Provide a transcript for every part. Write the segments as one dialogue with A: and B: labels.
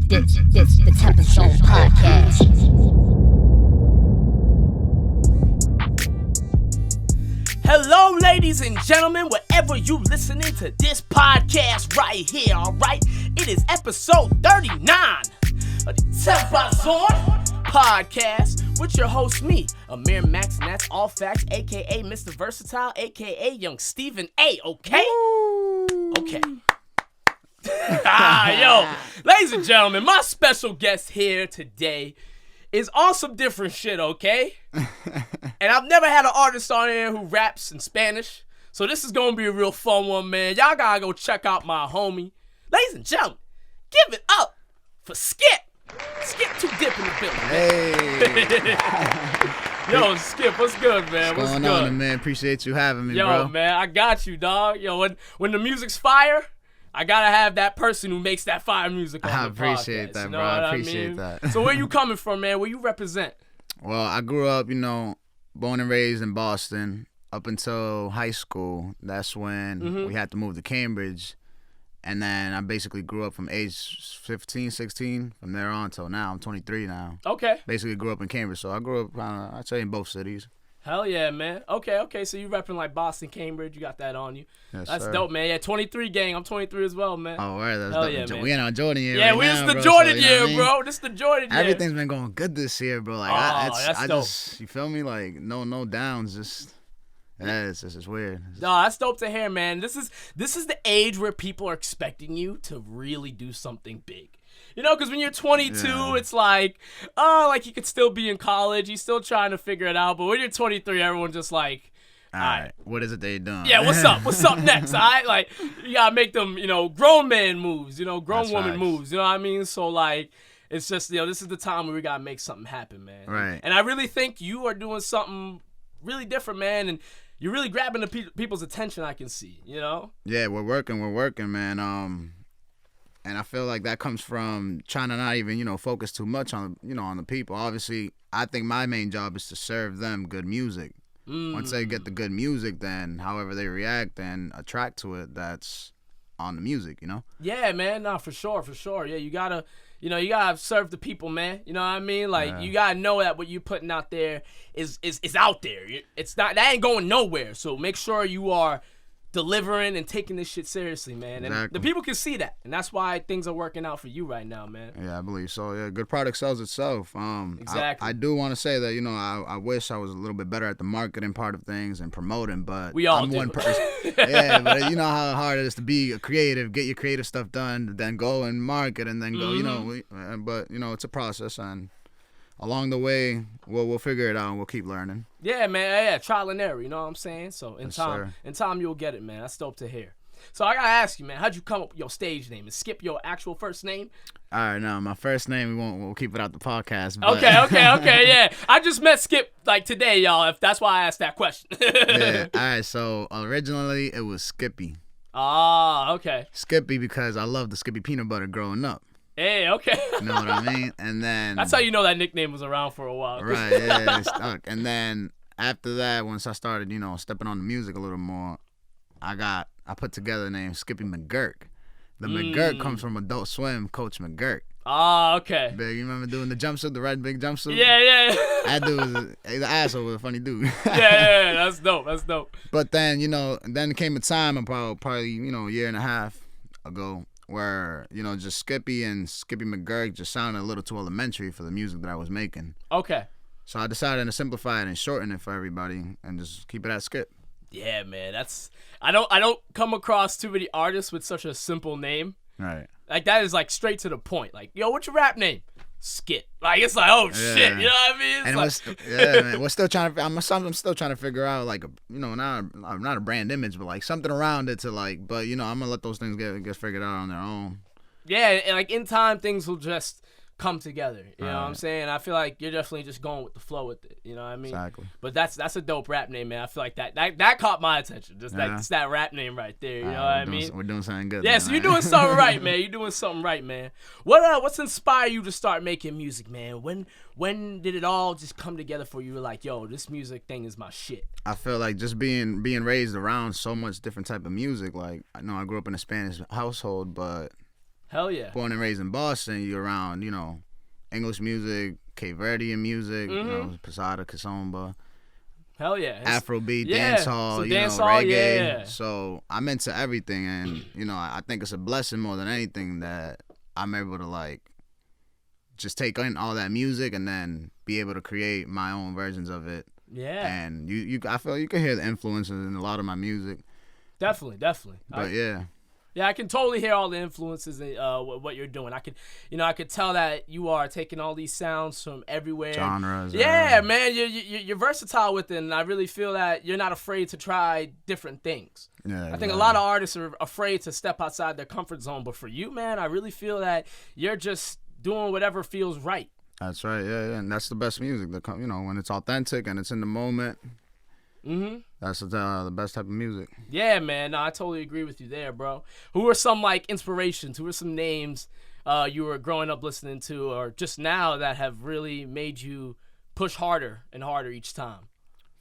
A: This the TempahZone podcast.
B: Hello, ladies and gentlemen, wherever you listening to this podcast right here, alright? It is episode 39 of the TempahZone podcast with your host, me, Amir Max, and that's all facts, aka Mr. Versatile, aka Young Stephen A, okay? Okay. Yo, ladies and gentlemen, my special guest here today is on some different shit, okay? And I've never had an artist on here who raps in Spanish, so this is gonna be a real fun one, man. Y'all gotta go check out my homie. Ladies and gentlemen, give it up for Skip. Skip Too Dip in the building.
C: Hey.
B: Yo, Skip, what's good, man?
C: What's going on, man? Appreciate you having me, bro.
B: Yo, man, I got you, dog. Yo, when the music's fire, I gotta have that person who makes that fire music on the
C: appreciate
B: podcast,
C: that,
B: you know
C: bro.
B: what
C: I appreciate
B: mean?
C: that.
B: So where you coming from, man? Where you represent?
C: Well, I grew up, born and raised in Boston up until high school. That's when we had to move to Cambridge. And then I basically grew up from age 15, 16, from there on till now. I'm 23 now.
B: Okay.
C: Basically grew up in Cambridge, so I grew up, I'd say, in both cities.
B: Hell yeah, man. Okay. So you repping like Boston, Cambridge. You got that on you.
C: Yes,
B: That's
C: sir.
B: dope, man. Yeah, 23 gang. I'm 23 as well, man.
C: Oh, right. That's
B: Hell
C: dope.
B: yeah, man.
C: We in our Jordan year
B: Yeah,
C: right
B: this
C: now,
B: the
C: bro,
B: Jordan
C: so, you know
B: year,
C: what I mean?
B: bro. This the Jordan year.
C: Everything's been going good this year, bro. Like,
B: that's dope.
C: you feel me? Like, no downs. It's weird.
B: No, that's dope to hear, man. This is the age where people are expecting you to really do something big. You know, because when you're 22, It's like, like you could still be in college. You're still trying to figure it out. But when you're 23, everyone's just like,
C: all right, what is it they doing?
B: Yeah, what's up? What's up next? All right, like you gotta make them, grown man moves, grown
C: That's
B: woman
C: facts.
B: moves. You know what I mean? So like, it's just, this is the time where we gotta make something happen, man.
C: Right.
B: And I really think you are doing something really different, man, and you're really grabbing the people's attention. I can see,
C: Yeah, we're working, man. And I feel like that comes from trying to not even, focus too much on, on the people. Obviously, I think my main job is to serve them good music. Once they get the good music, then however they react and attract to it, that's on the music,
B: Yeah, man. No, for sure. Yeah, you gotta serve the people, man. You know what I mean? Like, you gotta know that what you're putting out there is out there. That ain't going nowhere. So make sure you are delivering and taking this shit seriously, man. And
C: Exactly.
B: the people can see that, and that's why things are working out for you right now, man.
C: Yeah, I believe so. Yeah, good product sells itself.
B: Exactly.
C: I do want to say that I wish I was a little bit better at the marketing part of things and promoting, but
B: We all
C: I'm
B: do.
C: one person. Yeah, but you know how hard it is to be a creative, get your creative stuff done, then go and market, and then go. But it's a process, and along the way, we'll figure it out and we'll keep learning.
B: Yeah, man. Yeah, trial and error. You know what I'm saying? So
C: Yes, sir.
B: in time, you'll get it, man. That's dope to hear. So I gotta ask you, man, how'd you come up with your stage name? Is Skip your actual first name?
C: All right, now my first name we'll keep it out the podcast. But
B: Okay, yeah. I just met Skip like today, y'all. If that's why I asked that question.
C: Yeah. All right. So originally it was Skippy.
B: Ah, okay.
C: Skippy because I loved the Skippy peanut butter growing up.
B: Hey, okay.
C: You know what I mean? And then
B: That's how you know that nickname was around for a while.
C: right, yeah, it stuck. And then after that, once I started, stepping on the music a little more, I put together the name Skippy McGurk. The McGurk comes from Adult Swim coach McGurk.
B: Ah, okay.
C: Big, you remember doing the jumpsuit, the red big jumpsuit?
B: Yeah.
C: That dude was the asshole was a funny dude.
B: yeah, that's dope.
C: But then, then came a time about probably, a year and a half ago where, just Skippy and Skippy McGurk just sounded a little too elementary for the music that I was making.
B: Okay.
C: So I decided to simplify it and shorten it for everybody and just keep it at Skip.
B: Yeah, man. I don't come across too many artists with such a simple name.
C: Right.
B: Like, that is like straight to the point. Like, yo, what's your rap name? Skip. Like, it's like, oh shit, you know what I mean?
C: Man, we're still trying to. I'm still trying to figure out like not a brand image, but like something around it to like. But I'm gonna let those things get figured out on their own.
B: Yeah, and like in time, things will just come together. You know what I'm saying? I feel like you're definitely just going with the flow with it. You know what I mean?
C: Exactly.
B: But that's a dope rap name, man. I feel like that caught my attention. Just that rap name right there. You know what I mean?
C: We're doing something good.
B: Yeah,
C: man,
B: so you're doing something right, man. You're doing something right, man. What's inspired you to start making music, man? When did it all just come together for you? Like, yo, this music thing is my shit.
C: I feel like just being raised around so much different type of music. Like, I know I grew up in a Spanish household, but
B: Hell yeah.
C: Born and raised in Boston, you're around, you know, English music, Cape Verdean music, you know, Posada, Kizomba.
B: Hell yeah.
C: Afrobeat,
B: yeah.
C: dancehall,
B: Some
C: you know,
B: dancehall,
C: reggae.
B: yeah.
C: So I'm into everything, and you know, I think it's a blessing more than anything that I'm able to like just take in all that music and then be able to create my own versions of it.
B: Yeah.
C: And I feel you can hear the influences in a lot of my music.
B: Definitely.
C: But yeah.
B: Yeah, I can totally hear all the influences in what you're doing. I could tell that you are taking all these sounds from everywhere.
C: Genres.
B: Yeah, man, you're versatile with it, and I really feel that you're not afraid to try different things.
C: Yeah,
B: I think a lot of artists are afraid to step outside their comfort zone, but for you, man, I really feel that you're just doing whatever feels right.
C: That's right, yeah, and that's the best music. You know, when it's authentic and it's in the moment. That's the best type of music.
B: Yeah, man. No, I totally agree with you there, bro. Who are some like inspirations? Who are some names you were growing up listening to, or just now that have really made you push harder and harder each time?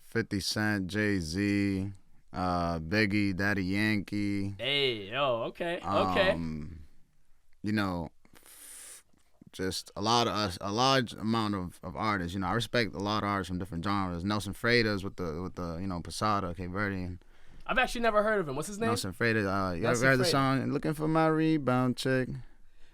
C: 50 Cent, Jay-Z, Biggie, Daddy Yankee.
B: Hey, okay.
C: You know, just a large amount of artists. You know, I respect a lot of artists from different genres. Nelson Freitas with the you know, Posada, Cape Verdean.
B: I've actually never heard of him. What's his name?
C: Nelson Freitas. You ever
B: Nelson
C: heard the
B: Freitas.
C: song "Looking for My Rebound Chick"?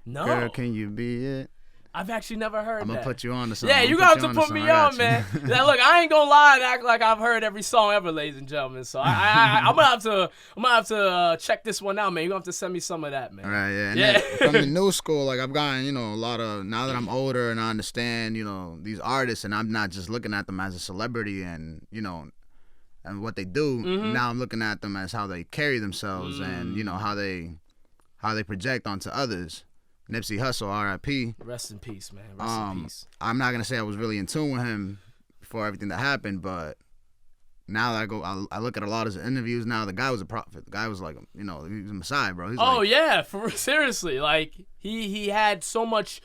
B: No.
C: Girl, can you be it?
B: I've actually never heard
C: I'm
B: that.
C: gonna put you on to something.
B: Yeah, you got to put me on, man. Now, look, I ain't gonna lie and act like I've heard every song ever, ladies and gentlemen. So I'm gonna have to check this one out, man. You gonna have to send me some of that, man.
C: Right, yeah. And
B: Yeah.
C: then from the new school, like I've gotten, you know, a lot of, now that I'm older and I understand, you know, these artists, and I'm not just looking at them as a celebrity and, you know, and what they do. Now I'm looking at them as how they carry themselves and, you know, how they project onto others. Nipsey Hussle, R.I.P.
B: Rest in peace, man. Rest in peace.
C: I'm not gonna say I was really in tune with him before everything that happened, but now that I look at a lot of his interviews. Now the guy was a prophet. The guy was like, you know, he was a messiah, bro. He's
B: Yeah, seriously, like he had so much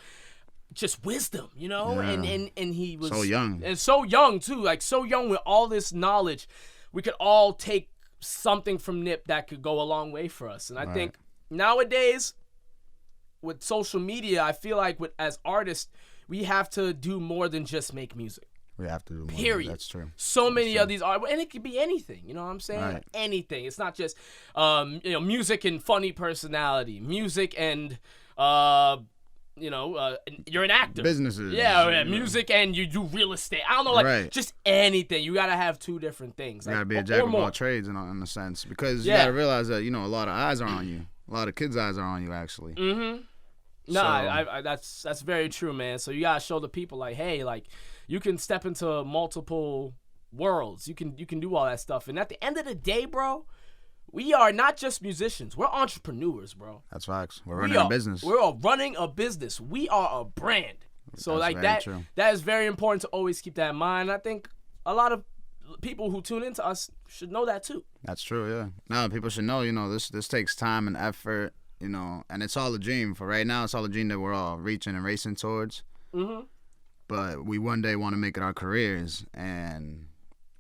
B: just wisdom, you know, and he was
C: so young,
B: and so young too, like so young with all this knowledge. We could all take something from Nip that could go a long way for us, and I think nowadays, with social media, I feel like as artists, we have to do more than just make music.
C: We have to do more.
B: Period.
C: That's true.
B: So many of these art, and it could be anything. You know what I'm saying?
C: Right.
B: Anything. It's not just you know, music and funny personality, music and you're an actor.
C: Businesses.
B: Yeah, music and you do real estate. I don't know, like just anything. You gotta have two different things.
C: You gotta be a jack of all trades in a sense, because you gotta realize that, you know, a lot of eyes are on you. A lot of kids' eyes are on you, actually.
B: No, I that's very true, man. So you gotta show the people, like, hey, like, you can step into multiple worlds. You can do all that stuff. And at the end of the day, bro, we are not just musicians. We're entrepreneurs, bro.
C: That's facts. We're running a business.
B: We're running a business. We are a brand. So
C: That's
B: like
C: very true.
B: that is very important to always keep that in mind. I think a lot of people who tune into us should know that too.
C: That's true, yeah. No, people should know, you know, this takes time and effort, you know, and it's all a dream. For right now, it's all a dream that we're all reaching and racing towards. But we one day want to make it our careers, and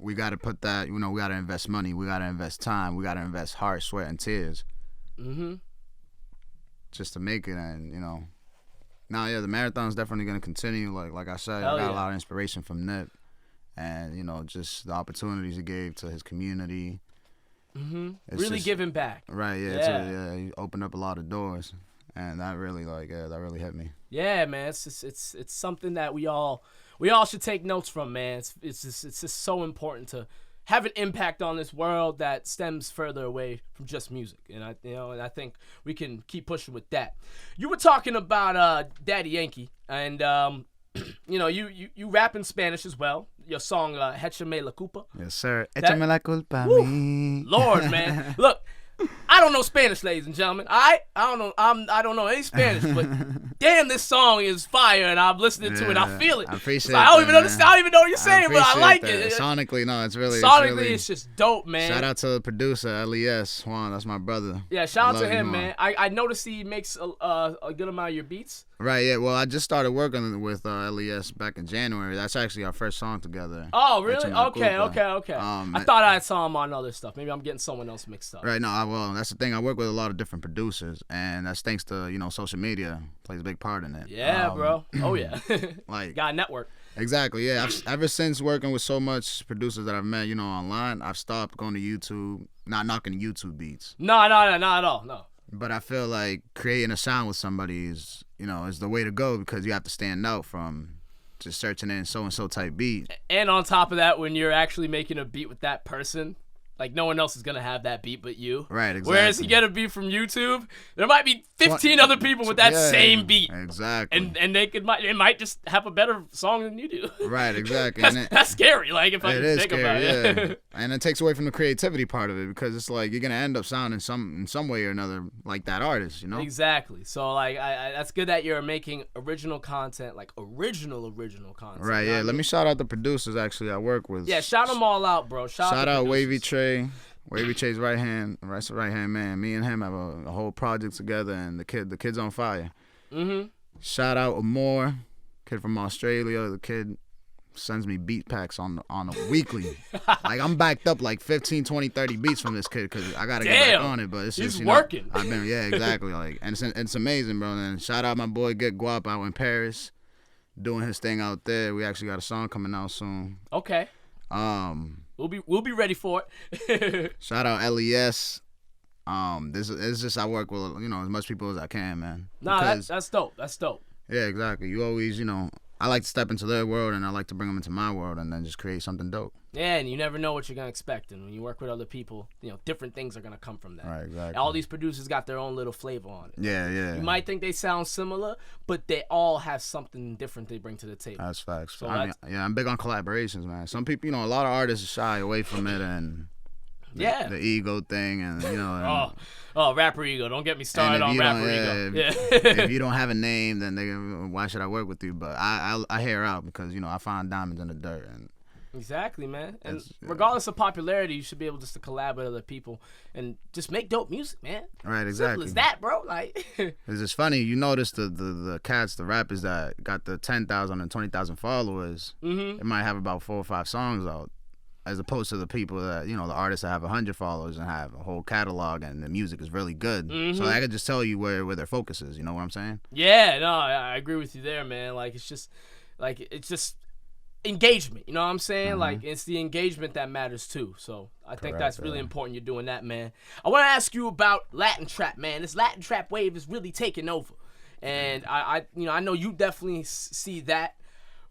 C: we got to put that, you know, we got to invest money, we got to invest time, we got to invest heart, sweat, and tears. Just to make it. And, you know, now, yeah, the marathon's definitely going to continue. Like I said, I got a lot of inspiration from Nip. And, you know, just the opportunities he gave to his community.
B: Really giving back.
C: Right, yeah. He opened up a lot of doors. And that really, that really hit me.
B: Yeah, man. It's something that we all should take notes from, man. It's just so important to have an impact on this world that stems further away from just music. And I think we can keep pushing with that. You were talking about Daddy Yankee, and you know, you rap in Spanish as well. Your song Échame la culpa.
C: Yes, sir. Échame la culpa a mí.
B: Lord, man. Look, I don't know Spanish, ladies and gentlemen. I don't know any Spanish, but damn, this song is fire, and I'm listening to it. I feel it.
C: I appreciate
B: it. I don't even understand. I don't even know what you're saying, but I like it.
C: Sonically, no, it's really.
B: It's just dope, man.
C: Shout out to the producer, LES Juan. That's my brother.
B: Yeah, shout out to him, man. I noticed he makes a good amount of your beats.
C: Right, yeah. Well, I just started working with LES back in January. That's actually our first song together.
B: Oh, really? Okay. I thought I saw him on other stuff. Maybe I'm getting someone else mixed up.
C: Right, no, that's the thing. I work with a lot of different producers, and that's thanks to, social media plays a big part in it.
B: Yeah, bro. Oh, yeah.
C: Like,
B: got a network.
C: Exactly, yeah. Ever since working with so much producers that I've met, online, I've stopped going to YouTube, not knocking YouTube beats.
B: No, not at all, no.
C: But I feel like creating a sound with somebody is the way to go, because you have to stand out from just searching in so-and-so type beat.
B: And on top of that, when you're actually making a beat with that person, like, no one else is going to have that beat but you.
C: Right, exactly.
B: Whereas you get a beat from YouTube, there might be 15 other people with that same beat.
C: Exactly.
B: And they might just have a better song than you do.
C: Right, exactly.
B: That's scary, like, if I think about it.
C: Yeah. And it takes away from the creativity part of it, because it's like you're going to end up sounding in some way or another like that artist,
B: Exactly. So, like, that's good that you're making original content, like original content.
C: Right, yeah. Let me shout out the producers, actually, I work with.
B: Yeah, shout them all out, bro. Shout out
C: Wavy Trey. Wavy Trey's right hand man. Me and him have a whole project together, and the kid's on fire.
B: Mm-hmm.
C: Shout out Amore, kid from Australia. The kid sends me beat packs on a weekly. Like, I'm backed up like 15, 20, 30 beats from this kid, because I gotta get back on it. But it's
B: he's
C: just
B: working.
C: Exactly. Like, and it's amazing, bro. And shout out my boy Get Guap out in Paris, doing his thing out there. We actually got a song coming out soon.
B: Okay. We'll be ready for it. Shout
C: out LES. This is just, I work with as much people as I can, man.
B: Nah, that's dope. That's dope.
C: Yeah, exactly. You always I like to step into their world, and I like to bring them into my world, and then just create something dope.
B: Yeah, and you never know what you're gonna expect, and when you work with other people, different things are gonna come from that.
C: Right, exactly.
B: All these producers got their own little flavor on it.
C: Yeah.
B: You might think they sound similar, but they all have something different they bring to the table.
C: That's facts.
B: So
C: I'm big on collaborations, man. Some people, a lot of artists shy away from it, and the ego thing, and
B: rapper ego. Don't get me started on rapper ego.
C: If you don't have a name, then why should I work with you? But I hear out, because I find diamonds in the dirt. And
B: exactly, man. And regardless of popularity, you should be able just to collab with other people and just make dope music, man.
C: Right, exactly.
B: Simple as that, bro. Like,
C: it's just funny. You notice the cats, the rappers that got the 10,000 and 20,000 followers,
B: mm-hmm.
C: They might have about 4 or 5 songs out, as opposed to the people that, the artists that have 100 followers and have a whole catalog, and the music is really good.
B: Mm-hmm.
C: So I could just tell you where their focus is. You know what I'm saying?
B: Yeah, no, I agree with you there, man. Like, it's just engagement. You know what I'm saying?
C: Mm-hmm.
B: Like, it's the engagement that matters too. So I think that's really important. You're doing that, man. I want to ask you about Latin trap, man. This Latin trap wave is really taking over, and I know you definitely see that.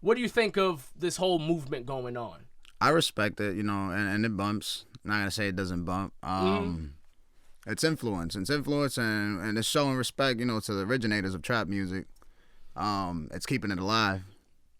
B: What do you think of this whole movement going on?
C: I respect it, and it bumps. I'm not gonna say it doesn't bump. It's influence. It's influence, and it's showing respect, to the originators of trap music. It's keeping it alive.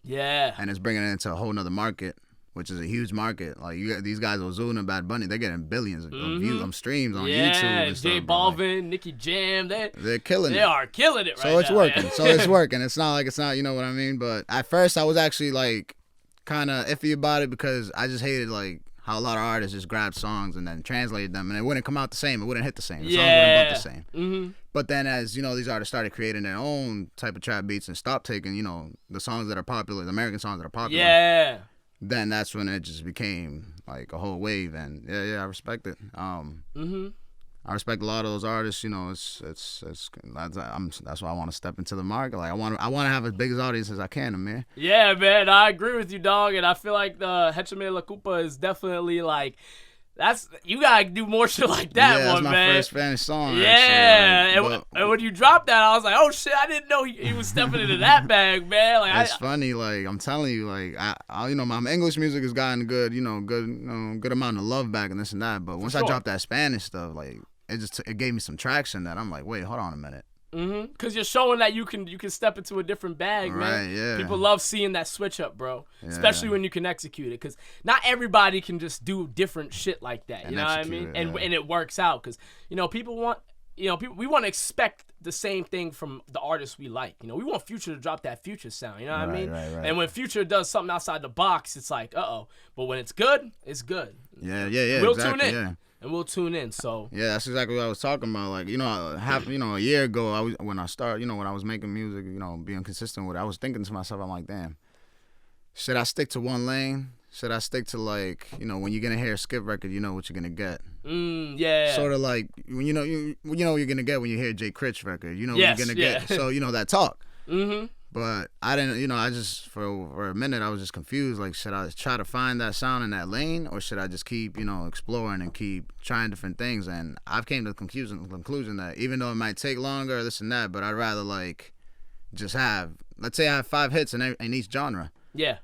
B: Yeah.
C: And it's bringing it into a whole nother market, which is a huge market. Like, you got these guys, Ozuna and Bad Bunny, they're getting billions of views, streams on YouTube. And
B: J Balvin, Nicky Jam,
C: they're killing it.
B: They are killing it right now.
C: So it's working. Yeah. So it's working. It's not like it's not, you know what I mean? But at first, I was actually like kind of iffy about it, because I just hated like how a lot of artists just grabbed songs and then translated them, and it wouldn't come out the same. It wouldn't hit the same. The songs wouldn't bump the same.
B: Mm-hmm.
C: But then, as these artists started creating their own type of trap beats and stopped taking, the songs that are popular, the American songs that are popular.
B: Yeah.
C: Then that's when it just became like a whole wave, and yeah, I respect it. I respect a lot of those artists. That's why I want to step into the market. Like, I want to have as big as audience as I can, man.
B: Yeah, man, I agree with you, dog, and I feel like the Hechame La Culpa is definitely like. You gotta do more shit like that,
C: that's my
B: man.
C: first Spanish song.
B: Yeah,
C: actually,
B: and when you dropped that, I was like, oh shit, I didn't know he was stepping into that bag, man. Like,
C: it's funny, like I'm telling you, like my English music has gotten good amount of love back and this and that. But once I dropped that Spanish stuff, like it gave me some traction that I'm like, wait, hold on a minute.
B: Mm-hmm. Cause you're showing that you can step into a different bag, man.
C: Right, yeah.
B: People love seeing that switch up, bro. Yeah. Especially when you can execute it, cause not everybody can just do different shit like that. You know what I mean? And it works out, cause people want. We want to expect the same thing from the artists we like. We want Future to drop that Future sound. You know what I mean?
C: Right.
B: And when Future does something outside the box, it's like, uh-oh. But when it's good, it's good.
C: Yeah.
B: We'll
C: exactly,
B: tune in.
C: Yeah.
B: And we'll tune in. So
C: yeah, that's exactly what I was talking about. Like, a year ago, when I was making music, being consistent with it, I was thinking to myself, I'm like, damn, Should I stick to one lane? Should I stick to like, when you're gonna hear a skip record, you know what you're gonna get.
B: Yeah.
C: Sort of like when you know what you're gonna get when you hear a Jay Critch record. You know what you're gonna get. So that talk.
B: Mm-hmm.
C: But I didn't. I just for a minute I was just confused. Like, should I try to find that sound in that lane, or should I just keep exploring and keep trying different things? And I've came to the conclusion that even though it might take longer, this and that, but I'd rather like just have. Let's say I have 5 hits in each genre.
B: Yeah.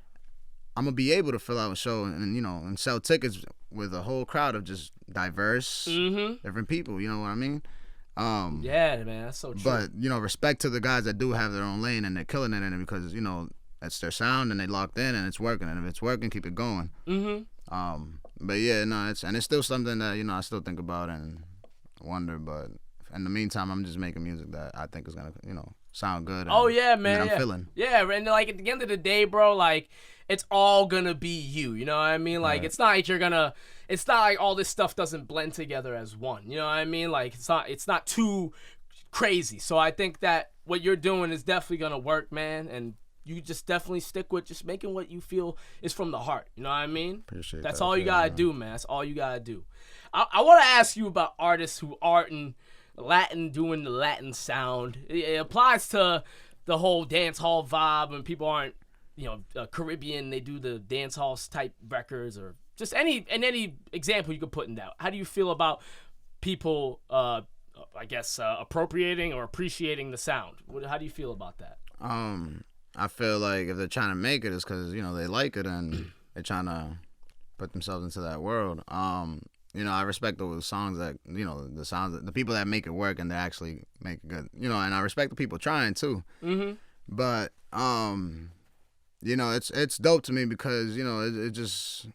C: I'm gonna be able to fill out a show and sell tickets with a whole crowd of just diverse, different people. You know what I mean?
B: Yeah, man, that's so true.
C: But respect to the guys that do have their own lane and they're killing it in it because that's their sound and they locked in and it's working. And if it's working, keep it going. But yeah, no, it's still something that I still think about and wonder. But in the meantime, I'm just making music that I think is gonna sound good. And,
B: yeah, man.
C: I'm feeling.
B: Yeah, and like at the end of the day, bro, like it's all gonna be you. You know what I mean? Like
C: right.
B: It's not like it's not like all this stuff doesn't blend together as one. You know what I mean? Like it's not too crazy. So I think that what you're doing is definitely gonna work, man. And you just definitely stick with just making what you feel is from the heart. You know what I mean?
C: Appreciate
B: That's
C: that.
B: all you gotta do, man. That's all you gotta do. I want to ask you about artists who aren't in Latin doing the Latin sound. It applies to the whole dance hall vibe when people aren't, Caribbean. They do the dance hall type records or just any example you could put in that. How do you feel about people, appropriating or appreciating the sound? How do you feel about that?
C: I feel like if they're trying to make it, it's because they like it and they're trying to put themselves into that world. I respect those songs that the sounds, the people that make it work and they actually make it good. And I respect the people trying too. But it's dope to me because it just.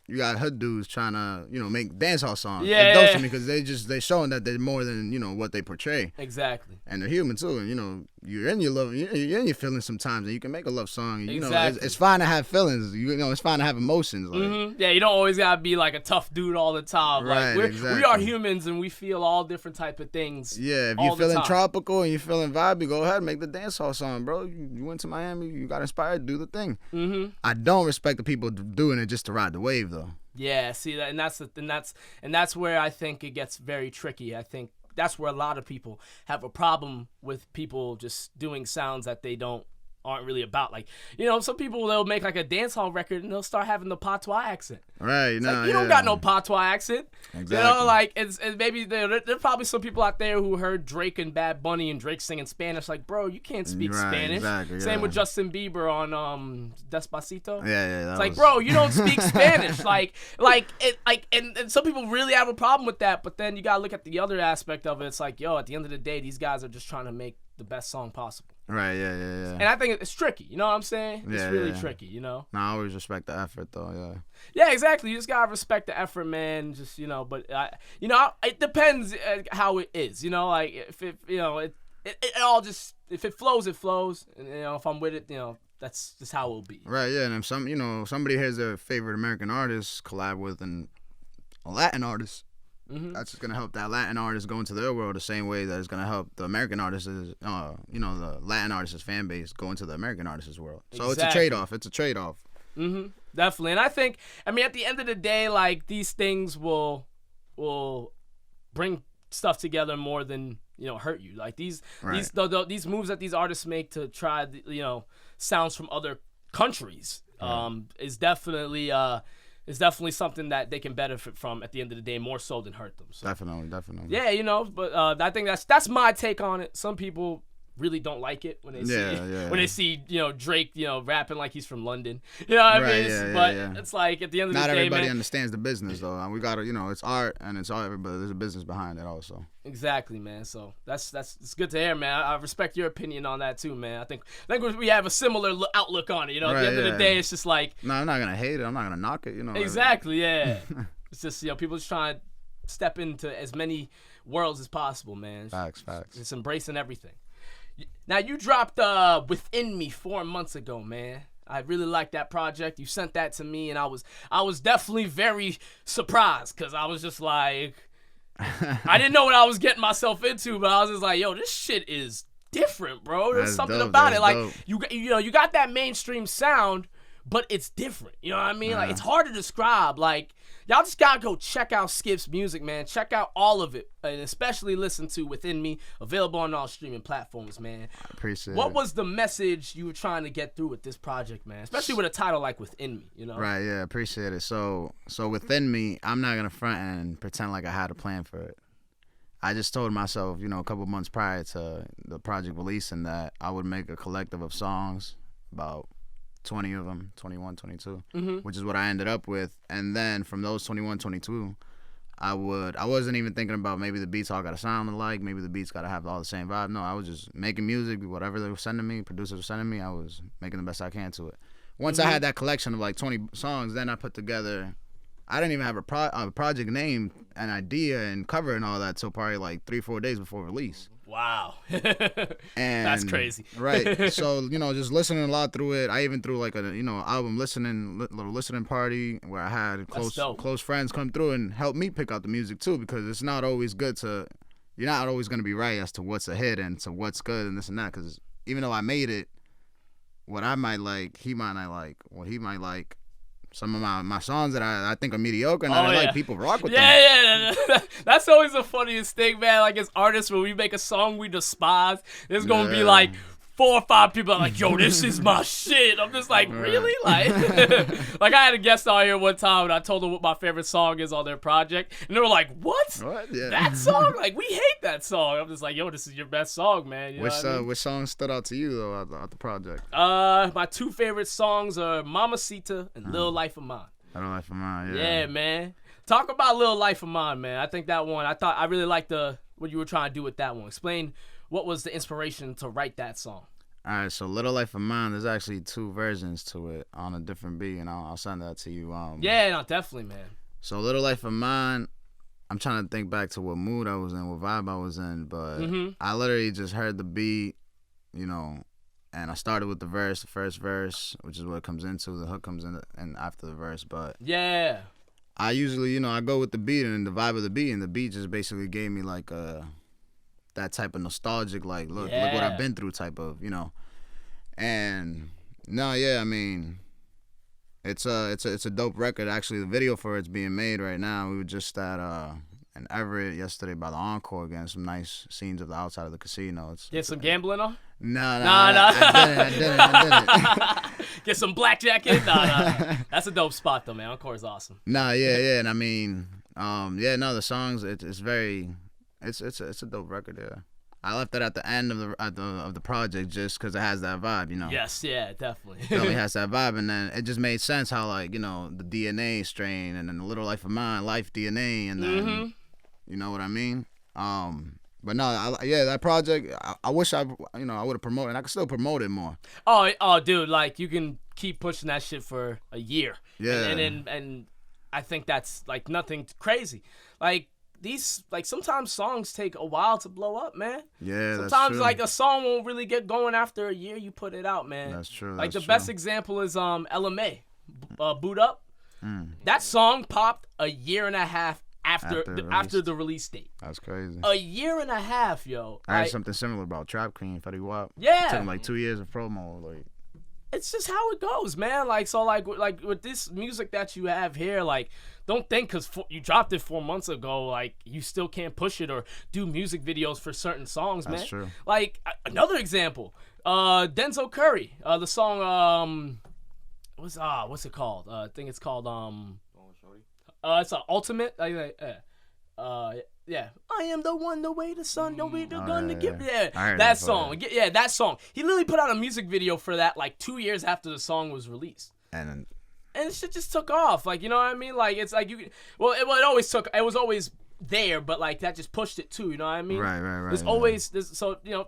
C: You got hood dudes trying to, make dancehall songs.
B: Yeah,
C: it's dope to me because they showing that they're more than, what they portray.
B: Exactly.
C: And they're human too. And, you're in your love, you're in your feelings sometimes, and you can make a love song.
B: Exactly.
C: It's fine to have feelings. It's fine to have emotions. Like,
B: Yeah, you don't always gotta be like a tough dude all the time.
C: Right,
B: like
C: exactly.
B: We are humans and we feel all different type of things.
C: Yeah, if you're feeling tropical and you're feeling vibey, go ahead and make the dancehall song, bro. You went to Miami, you got inspired, do the thing. I don't respect the people doing it just to ride the wave though.
B: Yeah, see that, and that's where I think it gets very tricky. I think that's where a lot of people have a problem with people just doing sounds that they aren't really about. Like, some people, they'll make like a dancehall record and they'll start having the patois accent.
C: Right,
B: You don't got no patois accent.
C: Exactly.
B: It's maybe there's probably some people out there who heard Drake and Bad Bunny and Drake singing Spanish. Like, bro, you can't speak Spanish.
C: Exactly,
B: Same with Justin Bieber on Despacito.
C: Yeah.
B: It's like, bro, you don't speak Spanish. And some people really have a problem with that. But then you gotta look at the other aspect of it. It's like, at the end of the day, these guys are just trying to make the best song possible.
C: Right, yeah.
B: And I think it's tricky, you know what I'm saying? It's really tricky,
C: No, I always respect the effort, though, yeah.
B: Yeah, exactly. You just gotta respect the effort, man. Just, but, it depends how it is, like, if it all just, if it flows, it flows. And, if I'm with it, that's just how it'll be.
C: Right, yeah, and if somebody has their favorite American artist collab with a Latin artist, that's just gonna help that Latin artist go into their world the same way that it's gonna help the American artists, the Latin artists' fan base go into the American artists' world. So It's a trade-off.
B: Definitely, and I think, at the end of the day, like, these things will bring stuff together more than hurt you. Like these moves that these artists make to try sounds from other countries is definitely. It's definitely something that they can benefit from at the end of the day, more so than hurt them. So.
C: Definitely.
B: Yeah, but I think that's my take on it. Some people really don't like it when they see Drake rapping like he's from London. You know what I mean? It's like at the end of the day,
C: not everybody understands the business though. We gotta it's art and it's art, but there's a business behind it also.
B: Exactly, man. So that's it's good to hear, man. I respect your opinion on that too, man. I think we have a similar outlook on it. At the end of the day, it's just like,
C: no, I'm not gonna hate it. I'm not gonna knock it.
B: Exactly, yeah. It's just people just trying to step into as many worlds as possible, man.
C: Facts.
B: Just embracing everything. Now, you dropped Within Me 4 months ago, man. I really liked that project. You sent that to me, and I was definitely very surprised because I was just like, I didn't know what I was getting myself into, but I was just like, yo, this shit is different, bro. There's something about it. Like, you got that mainstream sound, but it's different. You know what I mean? Like, it's hard to describe. Like, y'all just gotta go check out Skip's music, man. Check out all of it, and especially listen to Within Me, available on all streaming platforms, man.
C: I appreciate
B: What
C: it.
B: was the message you were trying to get through with this project, man? Especially with a title like Within Me, you know?
C: Right, yeah, appreciate it. So Within Me, I'm not gonna front and pretend like I had a plan for it. I just told myself, you know, a couple months prior to the project releasing that I would make a collective of songs, about 20 of them, 21, 22, which is what I ended up with. And then from those 21, 22, I wasn't even thinking about maybe the beats all got to sound alike, maybe the beats got to have all the same vibe. No, I was just making music, whatever they were sending me, producers were sending me, I was making the best I can to it. Once I had that collection of like 20 songs, then I put together, I didn't even have a project name, an idea, and cover and all that till probably like 3-4 days before release.
B: Wow.
C: And
B: that's crazy.
C: Right. So, you know, just listening a lot through it. I even threw like a, you know, album little listening party where I had close friends come through and help me pick out the music too, because it's not always good to, you're not always going to be right as to what's a hit and to what's good and this and that, because even though I made it, what I might like, he might not like. What he might like, some of my songs that I think are mediocre and I like, people rock with them.
B: Yeah. That's always the funniest thing, man. Like, as artists, when we make a song we despise, there's going to be like 4 or 5 people like, yo, this is my shit. I'm just like, really? Like, like, I had a guest on here one time and I told them what my favorite song is on their project. And they were like, what?
C: Yeah.
B: That song? Like, we hate that song. I'm just like, yo, this is your best song, man. You know what I mean?
C: Which song stood out to you, though, out the project?
B: My 2 favorite songs are Mamacita and Lil Life of Mine.
C: Little Life of Mine, yeah.
B: Yeah, man. Talk about Lil Life of Mine, man. I think that one, I really liked what you were trying to do with that one. Explain what was the inspiration to write that song.
C: All right, so Little Life of Mine, there's actually 2 versions to it on a different beat, and I'll send that to you.
B: Yeah, no, definitely, man.
C: So Little Life of Mine, I'm trying to think back to what mood I was in, what vibe I was in, but I literally just heard the beat, you know, and I started with the first verse, which is what it comes into. The hook comes in and after the verse, but
B: yeah,
C: I usually, you know, I go with the beat and the vibe of the beat, and the beat just basically gave me like that type of nostalgic, like, look what I've been through type of, you know. And no, yeah, I mean, it's a dope record. Actually, the video for it's being made right now. We were just at in Everett yesterday by the Encore, getting some nice scenes of the outside of the casino.
B: Get some gambling on?
C: No.
B: I
C: didn't.
B: Get some blackjack in? Nah. That's a dope spot though, man. Encore is awesome.
C: Nah, yeah, and I mean, the songs, it's a dope record. Yeah, I left it at the end of the project just because it has that vibe, you know.
B: Yes, yeah, definitely.
C: It really has that vibe, and then it just made sense how, like, you know, the DNA strain and then the Little Life of Mine, Life DNA, and then you know what I mean. But no, that project, I wish I would have promoted, and I could still promote it more.
B: Oh, dude, like, you can keep pushing that shit for a year.
C: Yeah.
B: And I think that's, like, nothing crazy. Like, sometimes songs take a while to blow up, man.
C: Yeah,
B: sometimes,
C: that's true.
B: like, a song won't really get going after a year you put it out, man.
C: That's true.
B: Like, the best example is LMA, Boot Up. That song popped a year and a half after the release date.
C: That's crazy.
B: A year and a half, yo.
C: I heard something similar about Trap Queen, Fetty Wap.
B: Yeah.
C: It took him like 2 years of promo. Like,
B: it's just how it goes, man. Like, so, like with this music that you have here, like, don't think because you dropped it 4 months ago, like, you still can't push it or do music videos for certain songs, man.
C: That's true.
B: Like, another example, Denzel Curry, the song, what's it called? I think it's called, it's Ultimate. Yeah. I am the one, the way the sun, don't be the gun to give. Yeah, that song. Yeah, that song. He literally put out a music video for that like 2 years after the song was released. And the shit just took off. Like, you know what I mean? Like, it's like it was always there, but like that just pushed it too, you know what I mean?
C: Right.
B: So, you know,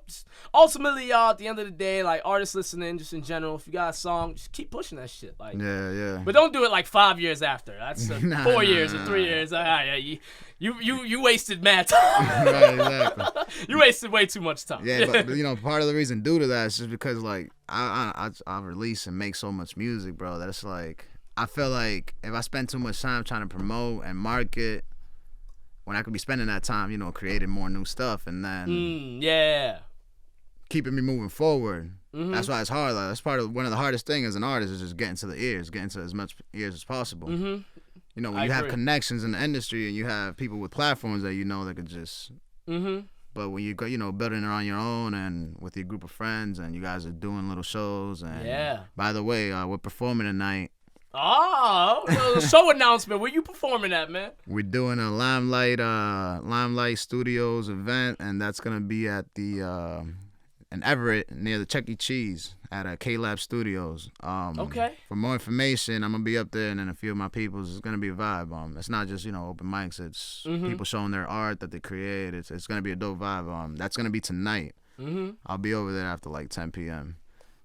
B: ultimately, y'all, at the end of the day, like, artists listening, just in general, if you got a song, just keep pushing that shit. Like,
C: yeah.
B: But don't do it like 5 years after. That's 4 years or 3 years. You wasted mad time.
C: Right, exactly.
B: You wasted way too much time.
C: Yeah, but you know, part of the reason due to that is just because, like, I release and make so much music, bro, that it's like, I feel like if I spend too much time trying to promote and market, when I could be spending that time, you know, creating more new stuff and then keeping me moving forward. That's why it's hard. Like, that's one of the hardest things as an artist is just getting to the ears, getting to as much ears as possible. You know, when you have connections in the industry and you have people with platforms that you know that could just. But when you go, you know, building it on your own and with your group of friends and you guys are doing little shows and by the way, we're performing tonight.
B: Oh, show announcement. Where you performing at, man?
C: We're doing a Limelight Studios event, and that's gonna be at the in Everett near the Chuck E. Cheese at Collabs Studios.
B: Okay.
C: For more information, I'm gonna be up there, and then a few of my peoples. It's gonna be a vibe. It's not just open mics. It's people showing their art that they create. It's gonna be a dope vibe. That's gonna be tonight. I'll be over there after like 10 p.m.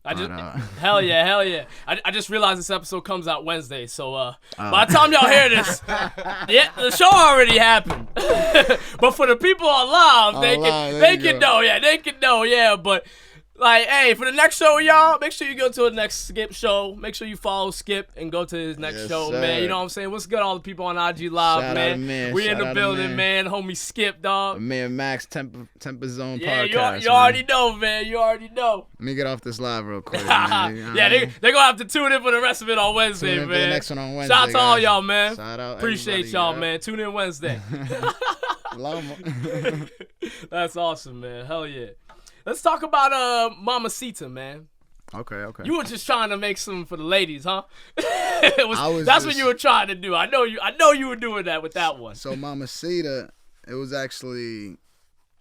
B: Hell yeah. I just realized this episode comes out Wednesday, so by the time y'all hear this, the show already happened. But for the people on live, they can know, but like, hey, for the next show, y'all, make sure you go to the next Skip show. Make sure you follow Skip and go to his next show,
C: sir.
B: man. You know what I'm saying? What's good, all the people on IG Live,
C: Shout
B: man?
C: out, man.
B: We in
C: Shout
B: the
C: out,
B: building, man. Homie Skip, dog.
C: Me and Max TempahZone
B: Yeah,
C: podcast.
B: you already know, man. You already know.
C: Let me get off this live real quick. Man.
B: Yeah, they're going to have to tune in for the rest of it on Wednesday,
C: Tune in
B: man.
C: for the next one on Wednesday.
B: Shout out to all y'all, man.
C: Shout out
B: Appreciate y'all, man. Tune in Wednesday.
C: Lama.
B: That's awesome, man. Hell yeah. Let's talk about Mamacita, man.
C: Okay.
B: You were just trying to make some for the ladies, huh?
C: That's
B: what you were trying to do. I know you were doing that with that one.
C: So Mamacita, it was actually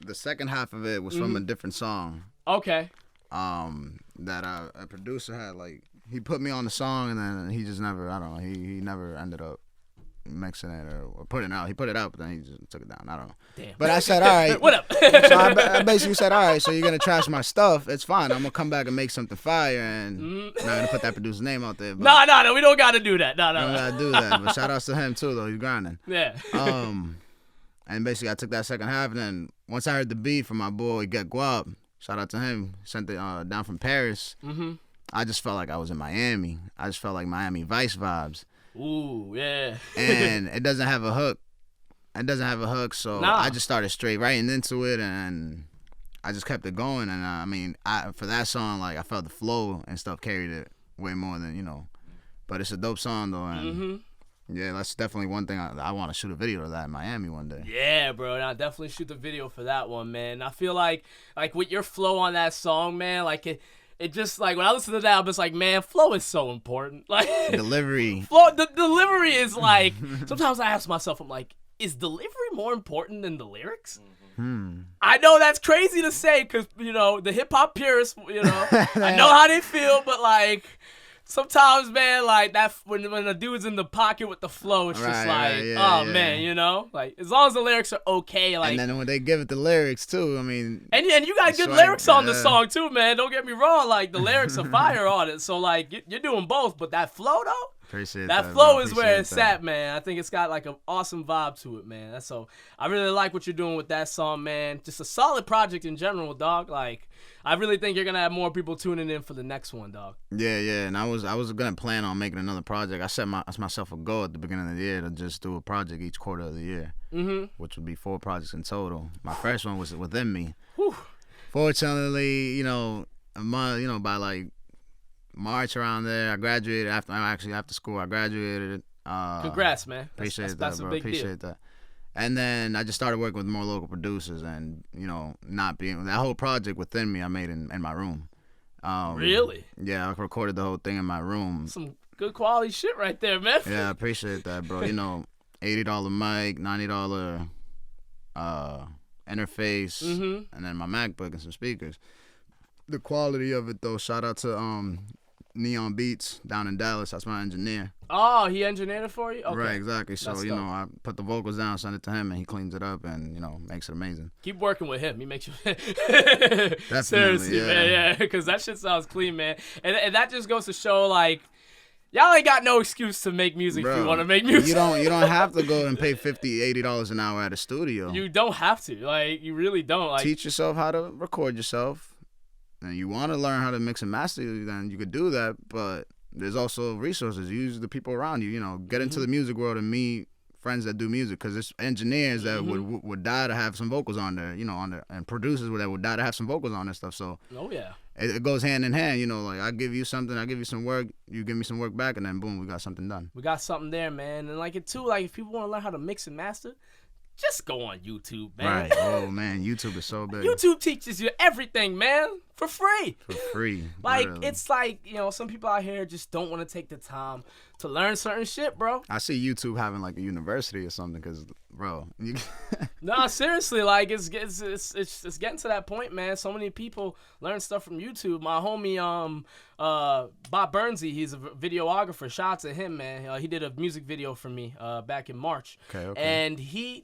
C: the second half of it was from a different song.
B: Okay.
C: That a producer had, like, he put me on the song and then he just never, I don't know, he never ended up mixing it or putting it out. He put it out, but then he just took it down. I don't know.
B: Damn.
C: But I said, all right.
B: What up?
C: So I basically said, all right, so you're going to trash my stuff. It's fine. I'm going to come back and make something fire, and I'm not going to put that producer's name out there.
B: No, we don't got to do that. No.
C: We don't got to do that. But shout outs to him, too, though. He's grinding.
B: Yeah.
C: And basically, I took that second half, and then once I heard the beat from my boy, Get Guap, shout out to him, sent it down from Paris. I just felt like I was in Miami. I just felt like Miami Vice vibes.
B: Ooh, yeah.
C: And it doesn't have a hook. So I just started straight writing into it, and I just kept it going. And I mean, for that song, like, I felt the flow and stuff carried it way more than, But it's a dope song, though, and yeah, that's definitely one thing. I want to shoot a video of that in Miami one day.
B: Yeah, bro, and I'll definitely shoot the video for that one, man. I feel like with your flow on that song, man, like it just, like, when I listen to that, I'm just like, man, flow is so important. Like,
C: delivery.
B: The delivery is like, sometimes I ask myself, I'm like, is delivery more important than the lyrics? I know that's crazy to say because, the hip-hop purists, I know how they feel, but, like, sometimes, man, like, that when a dude's in the pocket with the flow, it's just like, man, like, as long as the lyrics are okay, like.
C: And then when they give it the lyrics too, I mean.
B: And you got good lyrics on the song too, man. Don't get me wrong, like, the lyrics are fire on it. So, like, you're doing both, but that flow though.
C: Appreciate
B: that flow is where it's at, man. I think it's got like an awesome vibe to it, man. So I really like what you're doing with that song, man. Just a solid project in general, dog. Like, I really think you're gonna have more people tuning in for the next one, dog.
C: Yeah. And I was gonna plan on making another project. I set myself a goal at the beginning of the year to just do a project each quarter of the year, which would be 4 projects in total. My first one was Within Me.
B: Whew.
C: Fortunately, by like March around there, I graduated after school. I graduated.
B: Congrats, man.
C: Appreciate that,
B: that's
C: bro.
B: A big
C: Appreciate
B: deal.
C: that. And then I just started working with more local producers, and not being that whole project Within Me, I made in my room.
B: Really?
C: Yeah, I recorded the whole thing in my room.
B: Some good quality shit right there, man.
C: Yeah, I appreciate that, bro. $80 mic, $90 interface, and then my MacBook and some speakers. The quality of it, though, shout out to Neon Beats down in Dallas. That's my engineer.
B: Oh, he engineered it for you? Okay.
C: Right, exactly. So,
B: That's dope.
C: I put the vocals down, send it to him, and he cleans it up and, makes it amazing.
B: Keep working with him. He makes you...
C: Definitely,
B: Seriously, man, yeah. Because that shit sounds clean, man. And that just goes to show, like, y'all ain't got no excuse to make music.
C: Bro,
B: if you want to make music.
C: You don't have to go and pay $50-$80 an hour at a studio.
B: You don't have to. Like, you really don't. Like,
C: teach yourself how to record yourself. And you want to learn how to mix and master, then you could do that. But there's also resources. Use the people around you. Get into the music world and meet friends that do music, because there's engineers that would die to have some vocals on there, and producers that would die to have some vocals on this stuff. So it goes hand in hand, like I give you something, I give you some work, you give me some work back, and then boom, we got something done.
B: We got something there, man. And like it too, like if people want to learn how to mix and master, just go on YouTube, man.
C: Right. Oh man, YouTube is so big.
B: YouTube teaches you everything, man, for free.
C: For free.
B: Like
C: literally.
B: it's like, some people out here just don't want to take the time to learn certain shit, bro.
C: I see YouTube having like a university or something, cause bro.
B: No, seriously, like it's getting to that point, man. So many people learn stuff from YouTube. My homie Bob Bernsey, he's a videographer. Shout out to him, man. He did a music video for me back in March.
C: Okay.
B: And he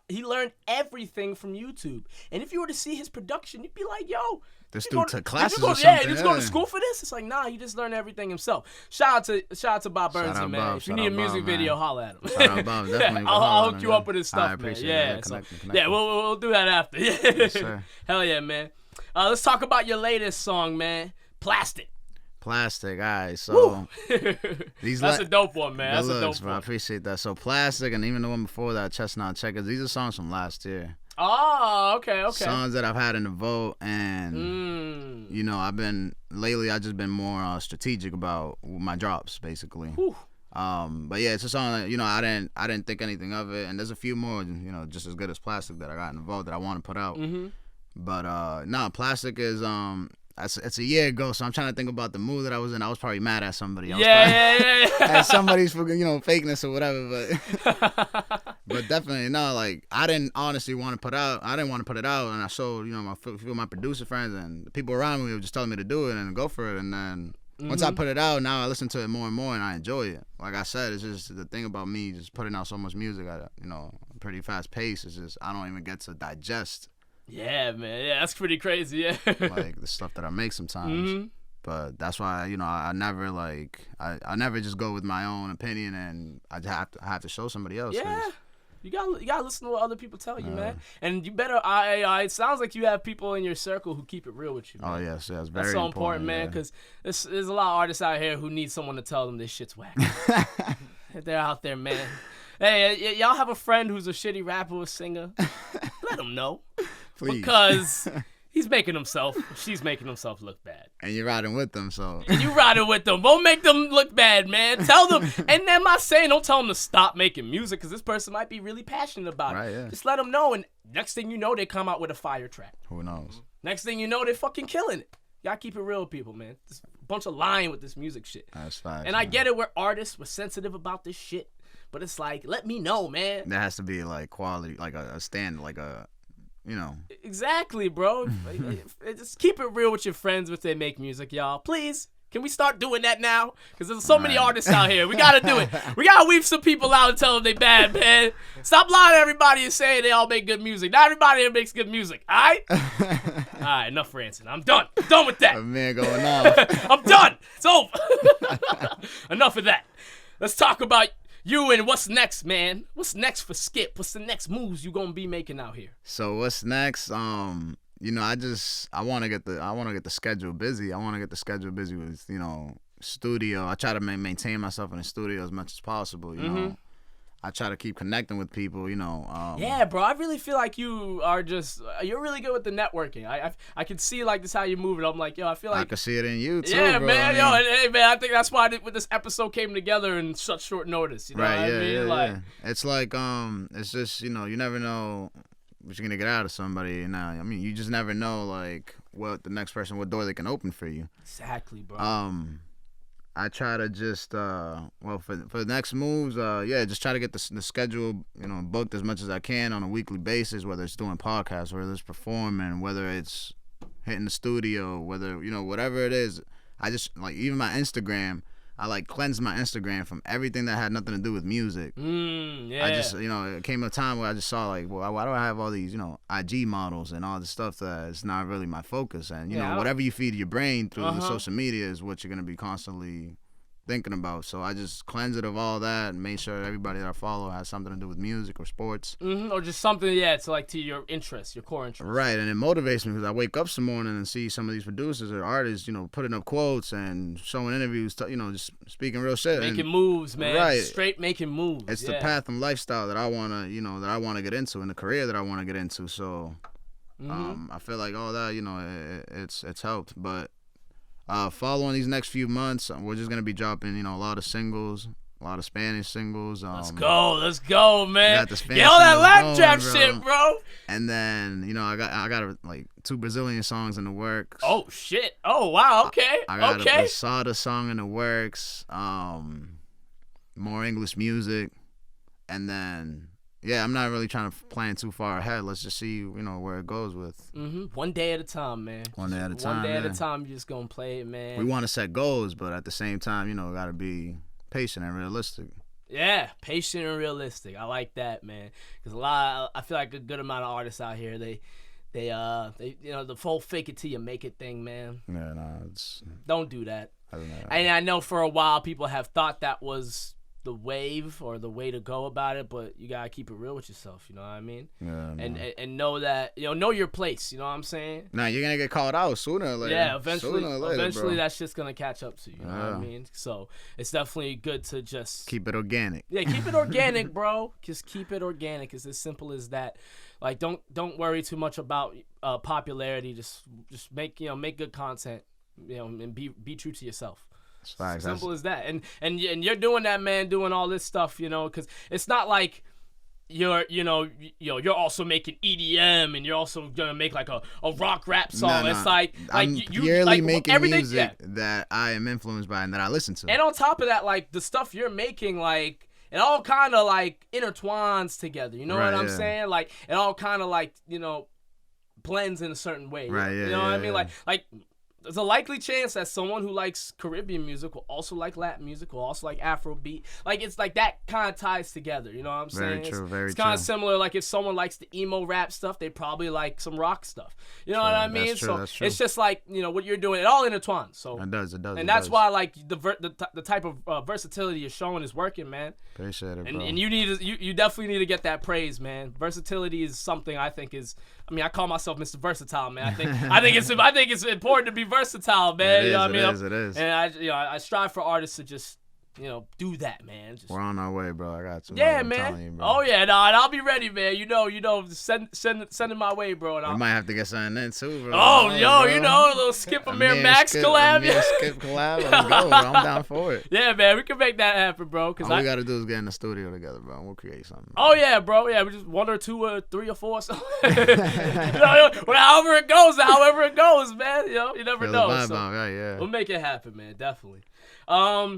B: learned everything from YouTube. And if you were to see his production, you'd be like, yo,
C: this dude took classes or something.
B: Yeah, you just go to school for this? It's like, nah, he just learned everything himself. Shout out to Bob Bernsey, man.
C: Bob,
B: if you need a music video, holla at him.
C: Shout out Bob, definitely.
B: I'll hook you up with his stuff,
C: I appreciate
B: man.
C: it.
B: Yeah,
C: Yeah,
B: we'll do that after.
C: Yes, sir.
B: Hell yeah, man. Let's talk about your latest song, man. Plastic.
C: All right. So
B: that's a dope one, man. That's a dope one.
C: I appreciate that. So Plastic, and even the one before that, Chestnut Checkers. These are songs from last year.
B: Oh, okay.
C: Songs that I've had in the vote, and I've just been more strategic about my drops, basically.
B: Whew.
C: But yeah, it's a song that I didn't think anything of it, and there's a few more just as good as Plastic that I got in the vote that I want to put out. But Plastic is it's a year ago, so I'm trying to think about the mood that I was in. I was probably mad at somebody. At somebody's for fakeness or whatever, but definitely like I didn't honestly want to put out. I didn't want to put it out, and I showed my producer friends and the people around me were just telling me to do it and go for it. And then once I put it out, now I listen to it more and more, and I enjoy it. Like I said, it's just the thing about me just putting out so much music at a pretty fast pace. It's just I don't even get to digest.
B: Yeah, man. Yeah, that's pretty crazy. Yeah.
C: Like the stuff that I make sometimes. But that's why I never I never just go with my own opinion, and I have to show somebody else.
B: Yeah. You gotta listen to what other people tell you, man. And you better. It sounds like you have people in your circle who keep it real with you, man.
C: Oh yes, very important.
B: That's so important, man. Because there's a lot of artists out here who need someone to tell them this shit's whack. They're out there, man. Hey, y'all have a friend who's a shitty rapper or singer? Let them know.
C: Please.
B: Because she's making himself look bad.
C: And you're riding with them, so.
B: And you riding with them. Don't make them look bad, man. Tell them. And I'm not saying don't tell them to stop making music, because this person might be really passionate about it.
C: Yeah.
B: Just let them know, and next thing you know, they come out with a fire track.
C: Who knows?
B: Next thing you know, they're fucking killing it. Y'all keep it real, people, man. There's a bunch of lying with this music shit.
C: That's fine.
B: And I get it, we're artists, we're sensitive about this shit. But it's like, let me know, man.
C: There has to be like quality, like a stand, like a.
B: Exactly, bro. Just keep it real with your friends if they make music, y'all. Please. Can we start doing that now? Because there's so many artists out here. We got to do it. We got to weave some people out and tell them they bad, man. Stop lying to everybody and saying they all make good music. Not everybody here makes good music, all right? All right, enough ranting. I'm done. Done with that.
C: A man going off.
B: I'm done. It's over. Enough of that. Let's talk about you and what's next, man. What's next for Skip? What's the next moves you gonna be making out here?
C: So what's next? I want to get the schedule busy. I want to get the schedule busy with studio. I try to maintain myself in the studio as much as possible. You know, I try to keep connecting with people.
B: Yeah, bro. I really feel like you're really good with the networking. I can see like this how you're moving. I'm like, yo, I feel like
C: I can see it in you too.
B: Yeah,
C: bro.
B: man. Hey, man. I think that's why this episode came together in such short notice. You know
C: right?
B: What I mean? Like,
C: it's like it's just you never know what you're gonna get out of somebody. Now, I mean, you just never know like what the next person, what door they can open for you.
B: Exactly, bro.
C: I try to just for the next moves, just try to get the schedule, booked as much as I can on a weekly basis, whether it's doing podcasts, whether it's performing, whether it's hitting the studio, whether, whatever it is. I just, like, even my Instagram, I, like, cleansed my Instagram from everything that had nothing to do with music.
B: Yeah.
C: I just, it came a time where I just saw, like, well, why do I have all these, IG models and all this stuff that is not really my focus? And, whatever you feed your brain through social media is what you're going to be constantly thinking about. So I just cleanse it of all that and make sure everybody that I follow has something to do with music or sports.
B: Or just something, it's like to your interests, your core interests.
C: Right, and it motivates me because I wake up some morning and see some of these producers or artists, putting up quotes and showing interviews, just speaking real shit.
B: Making
C: and,
B: moves, man.
C: Right.
B: Straight making moves.
C: It's the path and lifestyle that I wanna, get into, and the career that I wanna get into. So, I feel like all that, it's helped. But following these next few months, we're just gonna be dropping, a lot of singles. A lot of Spanish singles.
B: Let's go, man.
C: Got the Spanish
B: Get all that lap
C: going,
B: trap
C: bro.
B: shit, bro.
C: And then, I got like 2 Brazilian songs in the works.
B: Oh shit. Oh wow. Okay.
C: I got
B: okay.
C: a Sada song in the works. More English music, and then I'm not really trying to plan too far ahead. Let's just see, where it goes with.
B: One day at a time, man.
C: One day at a time.
B: One day at a time. You're just gonna play it, man.
C: We want to set goals, but at the same time, gotta be patient and realistic.
B: Yeah, patient and realistic. I like that, man. Because I feel like a good amount of artists out here, they the full fake it till you make it thing, man.
C: Yeah, no, it's.
B: Don't do that.
C: I don't know.
B: And I know for a while people have thought that was the wave or the way to go about it, but you gotta keep it real with yourself. You know what I mean?
C: Yeah.
B: And know that know your place. You know what I'm saying?
C: Nah, you're gonna get called out sooner or later.
B: Yeah, eventually,
C: sooner or later, bro.
B: that shit's gonna catch up to you. You know what I mean? So it's definitely good to just
C: keep it organic.
B: Yeah, keep it organic, bro. Just keep it organic. It's as simple as that. Like, don't worry too much about popularity. Just make good content. And be true to yourself.
C: Facts.
B: Simple as that. And you're doing that, man. Doing all this stuff, because it's not like you're also making EDM and you're also gonna make like a rock rap song.
C: No,
B: it's like
C: I'm
B: you
C: purely
B: like
C: making
B: everything
C: music that I am influenced by and that I listen to.
B: And on top of that, like the stuff you're making, like it all kind of like intertwines together. You know what I'm saying? Like it all kind of like blends in a certain way.
C: Right. Yeah.
B: You know what I mean? Like. There's a likely chance that someone who likes Caribbean music will also like Latin music, will also like Afrobeat. Like, it's like that kind of ties together. You know what I'm saying?
C: Very true.
B: It's kind of similar. Like, if someone likes the emo rap stuff, they probably like some rock stuff. You know what I mean?
C: That's true,
B: so it's just like, what you're doing. It all intertwines. So
C: it does.
B: And that's why, like, the type of versatility you're showing is working, man.
C: Appreciate it, bro.
B: And you definitely need to get that praise, man. Versatility is something I think is. I mean, I call myself Mr. Versatile, man. I think it's important to be versatile, man.
C: It is.
B: And I strive for artists to just do that, man.
C: We're on our way, bro. I got you.
B: Yeah,
C: I'm
B: man.
C: telling you, bro.
B: Oh yeah, and I'll be ready, man. Send it my way, bro. And
C: we might have to get something in too, bro.
B: Oh, a little Skip Amir Max collab.
C: Skip collab. Let's go, bro. I'm down for it.
B: Yeah, man. We can make that happen, bro.
C: All we gotta do is get in the studio together, bro. We'll create something.
B: Oh yeah, bro. Yeah, we just 1 or 2 or 3 or 4. So. However it goes, man. You never know.
C: Right,
B: we'll make it happen, man. Definitely.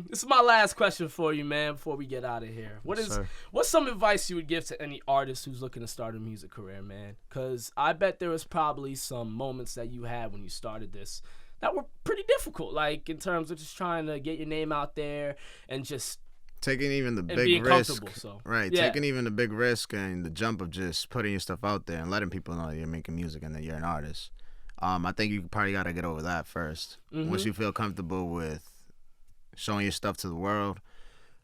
B: This is my last question for you, man, before we get out of here. What's some advice you would give to any artist who's looking to start a music career, man? Because I bet there was probably some moments that you had when you started this that were pretty difficult, like in terms of just trying to get your name out there and just
C: taking even the big risk. Taking even the big risk and the jump of just putting your stuff out there and letting people know you're making music and that you're an artist. I think you probably got to get over that first. Once you feel comfortable with showing your stuff to the world,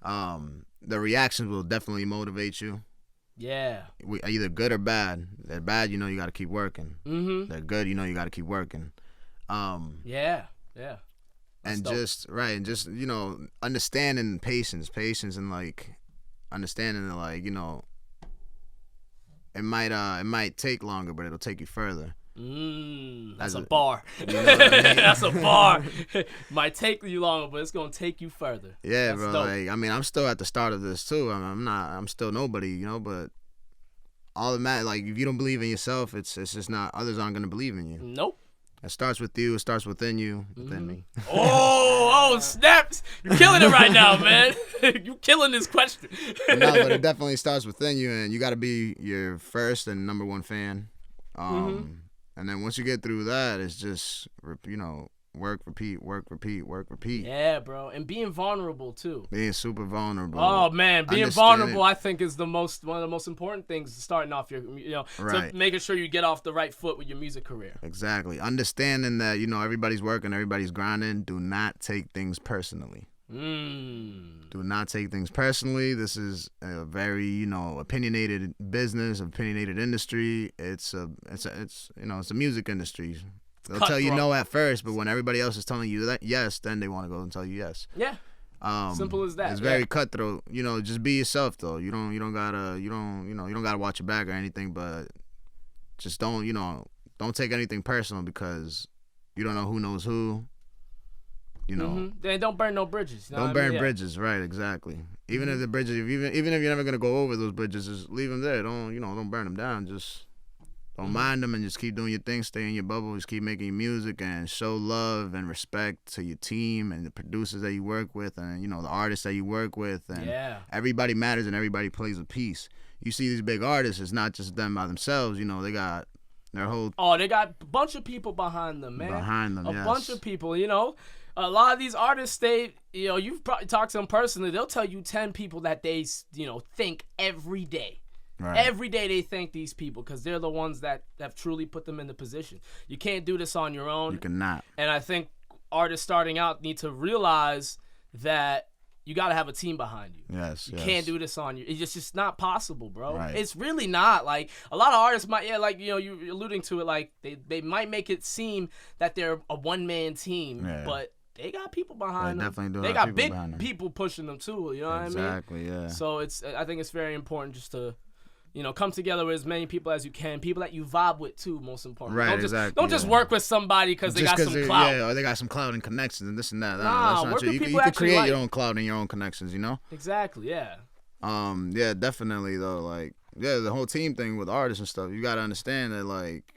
C: the reactions will definitely motivate you.
B: Yeah.
C: Either good or bad. They're bad, you got to keep working. They're good, you got to keep working.
B: Yeah.
C: And just understanding patience and like understanding that like it might take longer, but it'll take you further.
B: That's a bar.
C: You know what I mean?
B: That's a bar. Might take you longer, but it's gonna take you further.
C: Yeah,
B: that's
C: bro.
B: Dope.
C: Like, I mean, I'm still at the start of this too. I'm still nobody, but all that matters, like, if you don't believe in yourself, it's just not. Others aren't gonna believe in you.
B: Nope.
C: It starts with you. It starts within you, within me.
B: Oh, snaps! You're killing it right now, man. You killing this question.
C: No, but it definitely starts within you, and you got to be your first and number one fan. And then once you get through that, it's just, work, repeat.
B: Yeah, bro. And being vulnerable, too.
C: Being super vulnerable.
B: Oh, man. Being vulnerable, I think, is one of the most important things starting off your,
C: right.
B: to making sure you get off the right foot with your music career.
C: Exactly. Understanding that, everybody's working, everybody's grinding. Do not take things personally. Do not take things personally. This is a very, opinionated business, opinionated industry. It's a music industry. They'll tell you no at first, but when everybody else is telling you that yes, then they want to go and tell you yes.
B: Yeah. Simple as that.
C: It's very cutthroat. Just be yourself though. You don't gotta watch your back or anything, but just don't take anything personal because you don't know who knows who.
B: Then don't burn no bridges.
C: Don't burn bridges, right? Exactly. Even if the bridges, even if you're never gonna go over those bridges, just leave them there. Don't burn them down. Just don't mind them and just keep doing your thing. Stay in your bubble. Just keep making music and show love and respect to your team and the producers that you work with and the artists that you work with. And everybody matters and everybody plays a piece. You see these big artists, it's not just them by themselves. They got their whole.
B: Oh, they got a bunch of people behind them, man.
C: A
B: bunch of people. A lot of these artists, you've probably talked to them personally. They'll tell you 10 people that they, think every day. Right. Every day they thank these people because they're the ones that have truly put them in the position. You can't do this on your own.
C: You cannot.
B: And I think artists starting out need to realize that you got to have a team behind you.
C: Yes.
B: You can't do this on you. It's just not possible, bro.
C: Right.
B: It's really not. Like, a lot of artists might, you're alluding to it, like, they might make it seem that they're a one-man team, but they got people behind them.
C: Definitely do.
B: They got big people pushing them, too. You know what I mean?
C: Exactly, yeah.
B: So I think it's very important just to, come together with as many people as you can. People that you vibe with, too, most importantly.
C: Right,
B: Don't just work with somebody because they got some clout.
C: Yeah, or they got some clout and connections and this and that.
B: Nah,
C: that's not true. You can create your own clout and your own connections,
B: Exactly, yeah.
C: Yeah, definitely, though. Like, the whole team thing with artists and stuff, you got to understand that, like,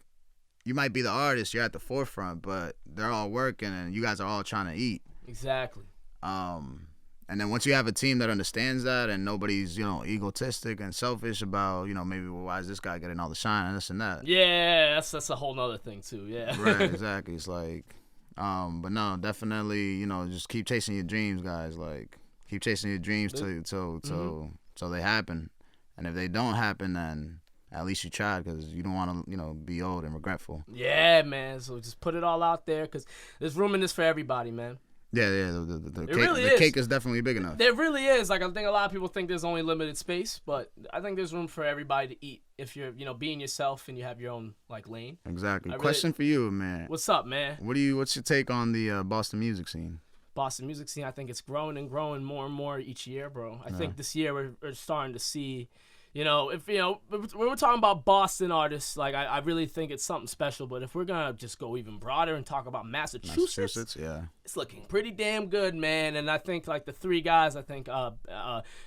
C: you might be the artist, you're at the forefront, but they're all working and you guys are all trying to eat.
B: Exactly.
C: And then once you have a team that understands that and nobody's, egotistic and selfish about, maybe why is this guy getting all the shine and this and that.
B: Yeah, that's a whole nother thing too. Yeah.
C: Right, exactly. It's like, but no, definitely, just keep chasing your dreams, guys. Like, keep chasing your dreams till they happen. And if they don't happen, then at least you tried because you don't want to, be old and regretful.
B: Yeah, man. So just put it all out there because there's room in this for everybody, man.
C: Yeah. The cake is definitely big enough.
B: There really is. Like, I think a lot of people think there's only limited space, but I think there's room for everybody to eat if you're, being yourself and you have your own, like, lane.
C: Exactly. Question for you, man.
B: What's up, man?
C: What's your take on the Boston music scene?
B: Boston music scene, I think it's growing and growing more and more each year, bro. I think this year we're starting to see. If when we're talking about Boston artists, like I really think it's something special. But if we're gonna just go even broader and talk about Massachusetts,
C: yeah,
B: it's looking pretty damn good, man. And I think like the three guys, I think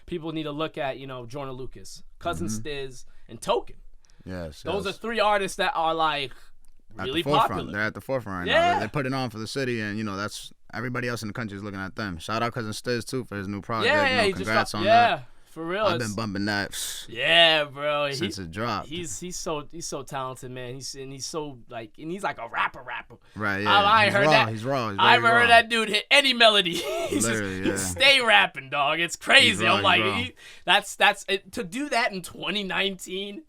B: people need to look at, Jordan Lucas, Cousin Stiz, and Token.
C: Yes,
B: those are three artists that are like really popular.
C: They're at the forefront right now. They put it on for the city, and that's everybody else in the country is looking at them. Shout out Cousin Stiz too for his new project.
B: Yeah,
C: congrats on that.
B: For real,
C: I've been bumping that.
B: Yeah, bro.
C: Since it dropped.
B: He's so talented, man. He's so like a rapper.
C: Right. Yeah.
B: I ain't heard that.
C: He's raw.
B: I haven't heard that dude hit any melody.
C: Literally,
B: He stay rapping, dog. It's crazy.
C: Raw,
B: I'm like, that's to do that in 2019.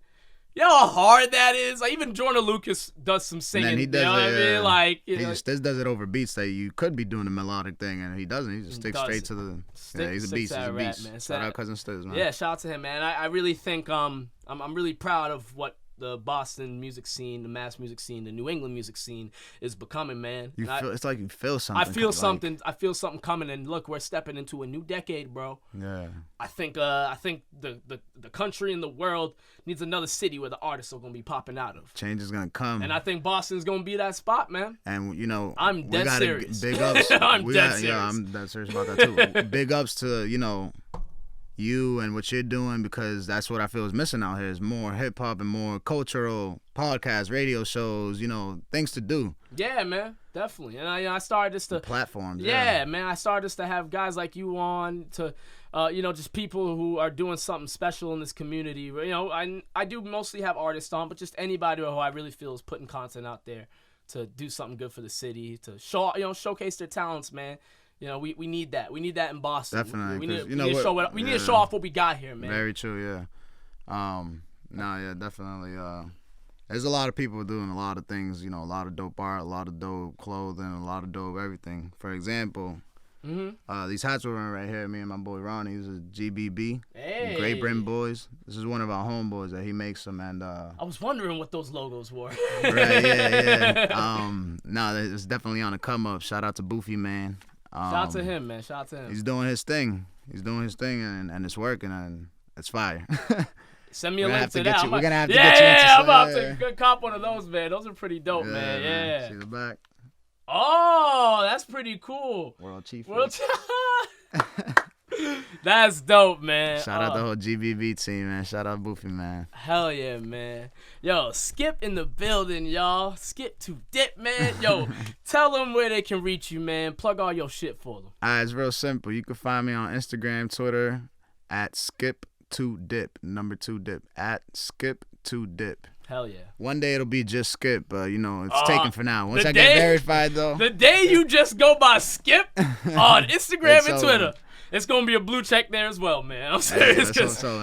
B: You know how hard that is? Like, even Jordan Lucas does some singing.
C: And he does
B: what I mean? Like,
C: Stiz does it over beats that you could be doing a melodic thing, and he doesn't. He just sticks straight to the. He's a beast. He's a beast.
B: Man.
C: Shout out Cousin Stiz, man.
B: Yeah, shout out to him, man. I really think I'm really proud of what the Boston music scene, the mass music scene, the New England music scene is becoming, man.
C: It's like you feel something.
B: I feel something. I feel something coming, and look, we're stepping into a new decade, bro.
C: Yeah.
B: I think the country and the world needs another city where the artists are gonna be popping out of.
C: Change is gonna come,
B: and I think Boston's gonna be that spot, man.
C: And
B: I'm dead serious.
C: Big ups.
B: I'm dead serious.
C: Yeah, I'm dead serious about that too. Big ups to you and what you're doing, because that's what I feel is missing out here is more hip hop and more cultural podcasts, radio shows, things to do.
B: Yeah, man, definitely. And I started this to
C: platforms.
B: Yeah, man, I started this to have guys like you on to, just people who are doing something special in this community. I do mostly have artists on, but just anybody who I really feel is putting content out there to do something good for the city, to showcase their talents, man. We need that. We need that in Boston.
C: Definitely.
B: We need to show off what we got here, man.
C: Very true, yeah. Definitely. There's a lot of people doing a lot of things, a lot of dope art, a lot of dope clothing, a lot of dope everything. For example, These hats we're wearing right here, me and my boy Ronnie, he's a GBB,
B: Hey.
C: Great Britain Boys. This is one of our homeboys that he makes them, and
B: I was wondering what those logos were.
C: right, yeah. No, it's definitely on the come up. Shout out to Boofy, man.
B: Shout out to him, man. Shout out to him.
C: He's doing his thing. And it's working, and it's fire.
B: Send me a link to that.
C: We're gonna have to get you into
B: I'm about to cop one of those, man. Those are pretty dope, man. Yeah.
C: See the back.
B: Oh, that's pretty cool.
C: World Chief.
B: That's dope, man.
C: Shout out the whole GBB team, man. Shout out Boofy, man.
B: Hell yeah, man. Yo, Skip in the building, y'all. Skip to Dip, man. Yo, tell them where they can reach you, man. Plug all your shit for them.
C: It's real simple. You can find me on Instagram, Twitter, at Skip2Dip, number 2 Dip, at Skip2Dip.
B: Hell yeah.
C: One day it'll be just Skip, but it's taken for now. Once I
B: day-
C: get verified, though.
B: The day you just go by Skip on Instagram
C: It's
B: and
C: over.
B: Twitter, it's gonna be a blue check there as well, man. I'm serious,
C: that's
B: cause
C: all,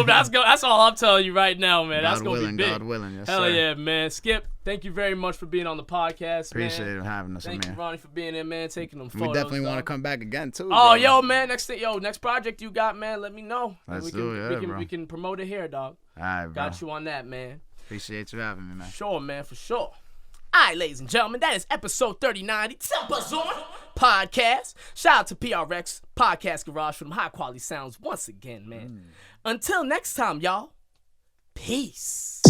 B: that's all I'm telling you right now, man. That's
C: God
B: gonna
C: willing,
B: be big.
C: God willing. Yes,
B: Hell
C: sir.
B: yeah, man. Skip, thank you very much for being on the podcast,
C: Appreciate
B: man.
C: it having us,
B: Thank you,
C: man.
B: Ronnie, for being there, man. Taking them
C: We
B: photos.
C: definitely want to
B: dog.
C: come back again, too.
B: Oh,
C: bro.
B: yo, man. Next project you got, man. Let me know.
C: Let's
B: we
C: do it, yeah, bro.
B: We can promote it here, dog.
C: All right, bro.
B: Got you on that, man.
C: Appreciate you having me, man.
B: Sure, man, for sure. All right, ladies and gentlemen, that is episode 39, the TempahZone podcast. Shout out to PRX Podcast Garage for them high quality sounds once again, man. Until next time, y'all. Peace.